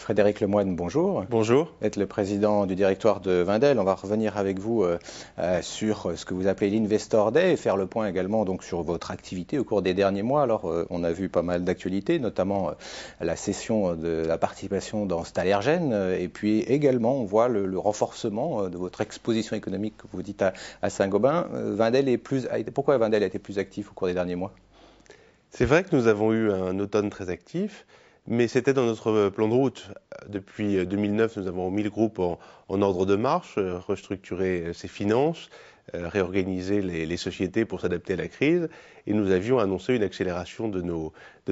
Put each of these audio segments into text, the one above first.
Frédéric Lemoine, bonjour. Bonjour. Vous êtes le président du directoire de Wendel. On va revenir avec vous sur ce que vous appelez l'Investor Day et faire le point également donc, sur votre activité au cours des derniers mois. Alors, on a vu pas mal d'actualités, notamment la cession de la participation dans Stalergen et puis également, on voit le renforcement de votre exposition économique que vous dites à Saint-Gobain. Pourquoi Wendel a été plus actif au cours des derniers mois? C'est vrai que nous avons eu un automne très actif, mais c'était dans notre plan de route. Depuis 2009, nous avons mis le groupe en ordre de marche, restructuré ses finances, réorganisé les sociétés pour s'adapter à la crise, et nous avions annoncé une accélération de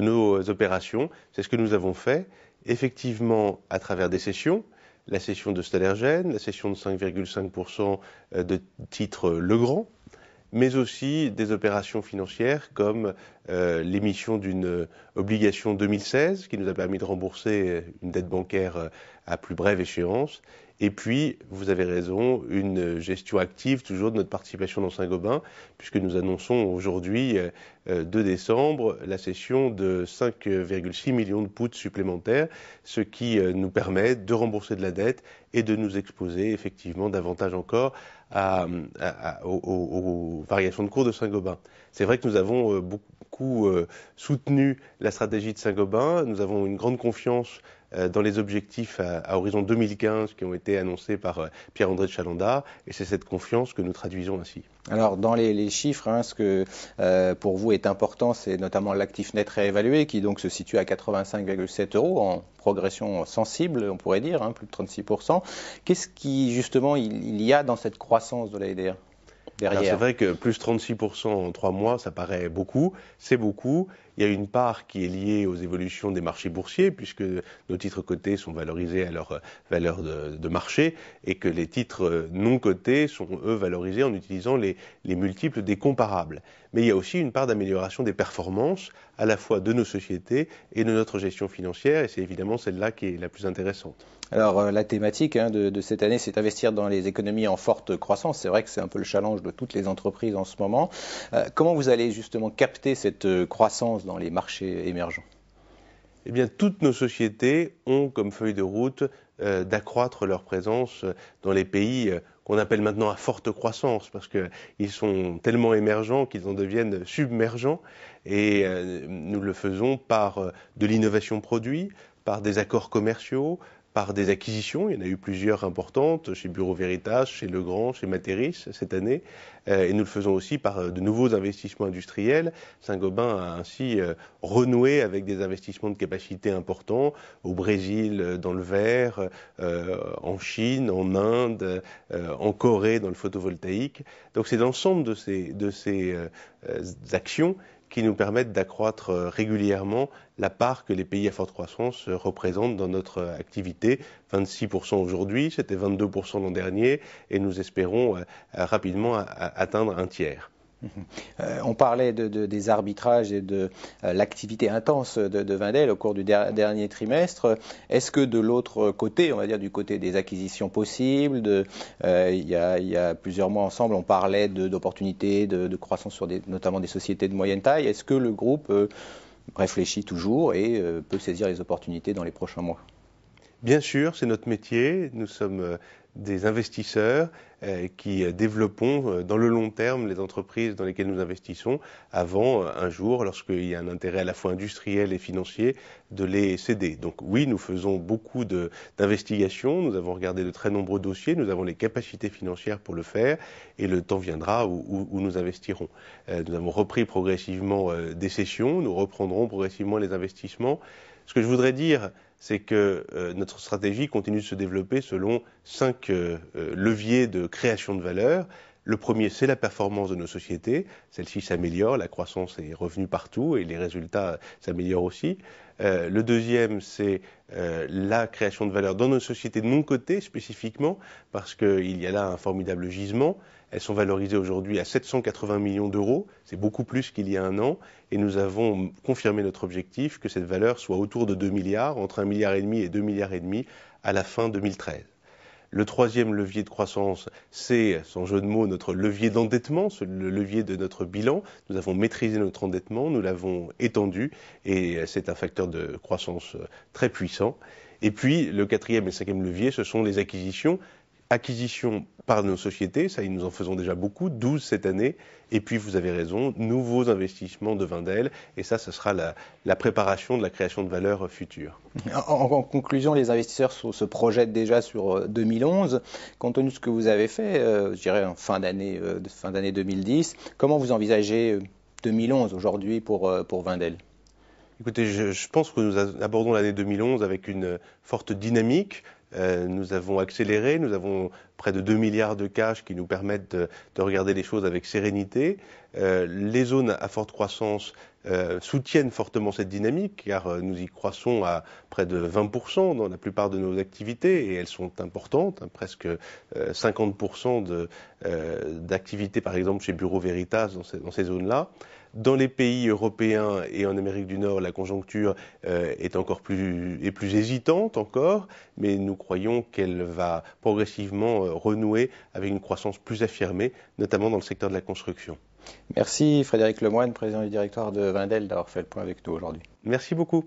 nos opérations. C'est ce que nous avons fait, effectivement, à travers des cessions. La cession de Stalergen, la cession de 5,5% de titres Legrand, mais aussi des opérations financières comme l'émission d'une obligation 2016 qui nous a permis de rembourser une dette bancaire à plus brève échéance. Et puis, vous avez raison, une gestion active toujours de notre participation dans Saint-Gobain, puisque nous annonçons aujourd'hui, 2 décembre, la cession de 5,6 millions de poutres supplémentaires, ce qui nous permet de rembourser de la dette et de nous exposer effectivement davantage encore aux variations de cours de Saint-Gobain. C'est vrai que nous avons beaucoup soutenu la stratégie de Saint-Gobain. Nous avons une grande confiance dans les objectifs à horizon 2015 qui ont été annoncés par Pierre-André de Chalendar, et c'est cette confiance que nous traduisons ainsi. Alors, dans les chiffres, ce que pour vous est important, c'est notamment l'actif net réévalué qui donc se situe à 85,7 € en progression sensible, on pourrait dire, plus de 36%. Qu'est-ce qui, justement, il y a dans cette croissance de l'AEDR derrière? C'est vrai que plus 36% en 3 mois, ça paraît beaucoup, c'est beaucoup. Il y a une part qui est liée aux évolutions des marchés boursiers, puisque nos titres cotés sont valorisés à leur valeur de marché, et que les titres non cotés sont, eux, valorisés en utilisant les multiples des comparables. Mais il y a aussi une part d'amélioration des performances, à la fois de nos sociétés et de notre gestion financière, et c'est évidemment celle-là qui est la plus intéressante. Alors, la thématique de cette année, c'est d'investir dans les économies en forte croissance. C'est vrai que c'est un peu le challenge de toutes les entreprises en ce moment. Comment vous allez justement capter cette croissance dans les marchés émergents? Eh bien, toutes nos sociétés ont comme feuille de route d'accroître leur présence dans les pays qu'on appelle maintenant à forte croissance, parce qu'ils sont tellement émergents qu'ils en deviennent submergents, et nous le faisons par de l'innovation produit, par des accords commerciaux, par des acquisitions. Il y en a eu plusieurs importantes chez Bureau Veritas, chez Legrand, chez Materis cette année, et nous le faisons aussi par de nouveaux investissements industriels. Saint-Gobain a ainsi renoué avec des investissements de capacité importants au Brésil dans le verre, en Chine, en Inde, en Corée dans le photovoltaïque. Donc c'est l'ensemble de ces actions qui nous permettent d'accroître régulièrement la part que les pays à forte croissance représentent dans notre activité. 26% aujourd'hui, c'était 22% l'an dernier, et nous espérons rapidement atteindre un tiers. On parlait des arbitrages et de l'activité intense de Wendel au cours du dernier trimestre. Est-ce que de l'autre côté, on va dire du côté des acquisitions possibles, il y a plusieurs mois ensemble, on parlait d'opportunités de croissance sur notamment des sociétés de moyenne taille. Est-ce que le groupe réfléchit toujours et peut saisir les opportunités dans les prochains mois? Bien sûr, c'est notre métier. Nous sommes des investisseurs qui développons dans le long terme les entreprises dans lesquelles nous investissons avant, un jour, lorsqu'il y a un intérêt à la fois industriel et financier, de les céder. Donc oui, nous faisons beaucoup d'investigations, nous avons regardé de très nombreux dossiers, nous avons les capacités financières pour le faire, et le temps viendra où nous investirons. Nous avons repris progressivement des cessions, nous reprendrons progressivement les investissements. Ce que je voudrais dire, c'est que notre stratégie continue de se développer selon 5 leviers de création de valeur. Le premier, c'est la performance de nos sociétés. Celle-ci s'améliore, la croissance est revenue partout et les résultats s'améliorent aussi. Le deuxième, c'est la création de valeur dans nos sociétés non cotées spécifiquement, parce qu'il y a là un formidable gisement. Elles sont valorisées aujourd'hui à 780 millions d'euros, c'est beaucoup plus qu'il y a un an, et nous avons confirmé notre objectif que cette valeur soit autour de 2 milliards, entre 1,5 milliard et 2,5 milliards à la fin 2013. Le troisième levier de croissance, c'est, sans jeu de mots, notre levier d'endettement, le levier de notre bilan. Nous avons maîtrisé notre endettement, nous l'avons étendu, et c'est un facteur de croissance très puissant. Et puis, le quatrième et le cinquième levier, ce sont les acquisitions. Acquisition par nos sociétés, ça, nous en faisons déjà beaucoup, 12 cette année. Et puis, vous avez raison, nouveaux investissements de Wendel. Et ça, ce sera la préparation de la création de valeur future. En conclusion, les investisseurs se projettent déjà sur 2011. Compte tenu de ce que vous avez fait, je dirais en fin d'année 2010, comment vous envisagez 2011 aujourd'hui pour Wendel? Écoutez, je pense que nous abordons l'année 2011 avec une forte dynamique. Nous avons accéléré, nous avons près de 2 milliards de cash qui nous permettent de regarder les choses avec sérénité. Les zones à forte croissance soutiennent fortement cette dynamique car nous y croissons à près de 20% dans la plupart de nos activités et elles sont importantes, presque 50% d'activités par exemple chez Bureau Veritas dans ces zones-là. Dans les pays européens et en Amérique du Nord, la conjoncture est plus hésitante encore, mais nous croyons qu'elle va progressivement renouer avec une croissance plus affirmée, notamment dans le secteur de la construction. Merci Frédéric Lemoine, président du directoire de Wendel, d'avoir fait le point avec nous aujourd'hui. Merci beaucoup.